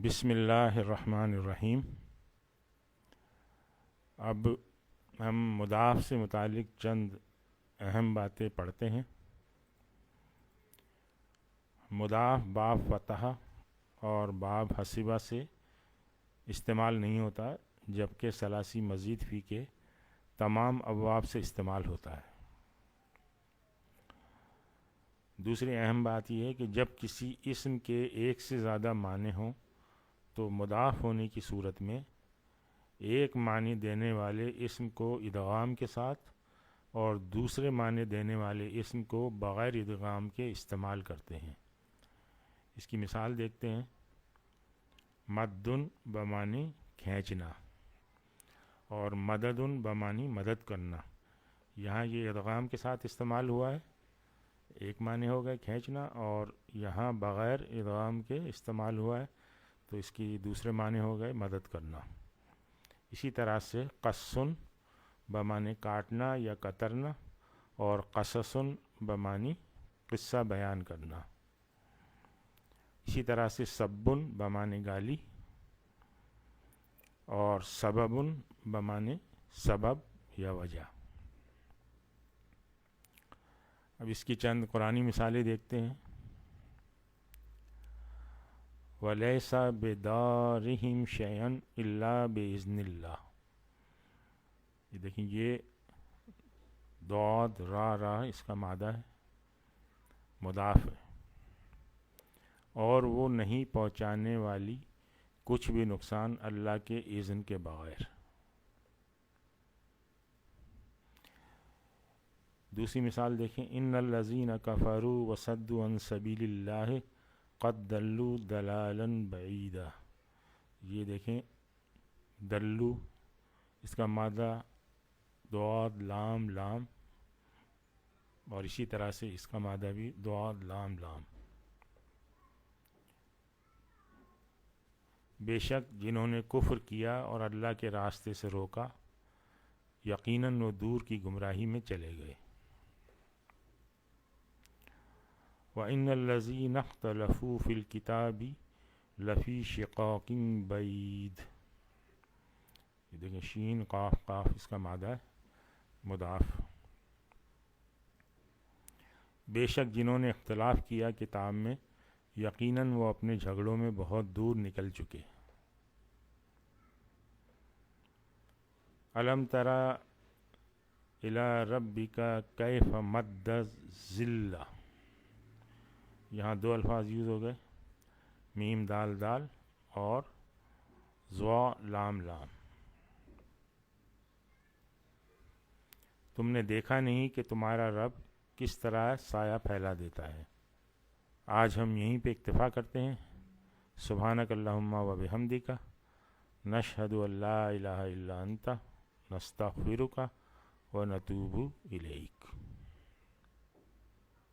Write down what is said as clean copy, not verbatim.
بسم اللہ الرحمن الرحیم۔ اب ہم مضاف سے متعلق چند اہم باتیں پڑھتے ہیں۔ مضاف باب فتح اور باب حسبہ سے استعمال نہیں ہوتا، جبکہ ثلاثی مزید فی کے تمام ابواب سے استعمال ہوتا ہے۔ دوسری اہم بات یہ ہے کہ جب کسی اسم کے ایک سے زیادہ معنی ہوں تو مضاف ہونے کی صورت میں ایک معنی دینے والے اسم کو ادغام کے ساتھ اور دوسرے معنی دینے والے اسم کو بغیر ادغام کے استعمال کرتے ہیں۔ اس کی مثال دیکھتے ہیں۔ مدن بمعنی کھینچنا اور مددن بمعنی مدد کرنا، یہاں یہ ادغام کے ساتھ استعمال ہوا ہے، ایک معنی ہو گئے کھینچنا، اور یہاں بغیر ادغام کے استعمال ہوا ہے تو اس کی دوسرے معنی ہو گئے مدد کرنا۔ اسی طرح سے قصن بمعنی کاٹنا یا کترنا اور قصصن بمعنی قصہ بیان کرنا۔ اسی طرح سے سبن بمعنی گالی اور سببن بمعنی سبب یا وجہ۔ اب اس کی چند قرآنی مثالیں دیکھتے ہیں۔ وَلَيْسَ بِدَارِهِمْ شَيْئًا إِلَّا بِإِذْنِ اللَّهِ۔ یہ دیکھیں، یہ ضاد را اس کا مادہ ہے، مضاف ہے، اور وہ نہیں پہنچانے والی کچھ بھی نقصان اللہ کے اذن کے بغیر۔ دوسری مثال دیکھیں۔ ان الذین کفروا وصدوا عن سبیل اللہ قد دلوا ضلالا بعیدا۔ یہ دیکھیں، دلو اس کا مادہ ضاد لام لام، اور اسی طرح سے اس کا مادہ بھی ضاد لام لام۔ بے شک جنہوں نے کفر کیا اور اللہ کے راستے سے روکا، یقیناً وہ دور کی گمراہی میں چلے گئے۔ وَإِنَّ الَّذِينَ اخْتَلَفُوا فِي الْكِتَابِ لَفِي شِقَاقٍ بَعِيدٍ۔ یہ دیکھیں، شین قاف قاف اس کا مادہ ہے، مضاف۔ بے شک جنہوں نے اختلاف کیا کتاب میں، یقیناً وہ اپنے جھگڑوں میں بہت دور نکل چکے۔ الم تری الی ربک کیف مد الظل۔ یہاں دو الفاظ یوز ہو گئے، میم دال دال اور ضا لام لام۔ تم نے دیکھا نہیں کہ تمہارا رب کس طرح سایہ پھیلا دیتا ہے۔ آج ہم یہیں پہ اکتفا کرتے ہیں۔ سبحانک اللہم و بحمدک، نشہد ان لا الہ الا انت، نستغفرک و نتوب الیک۔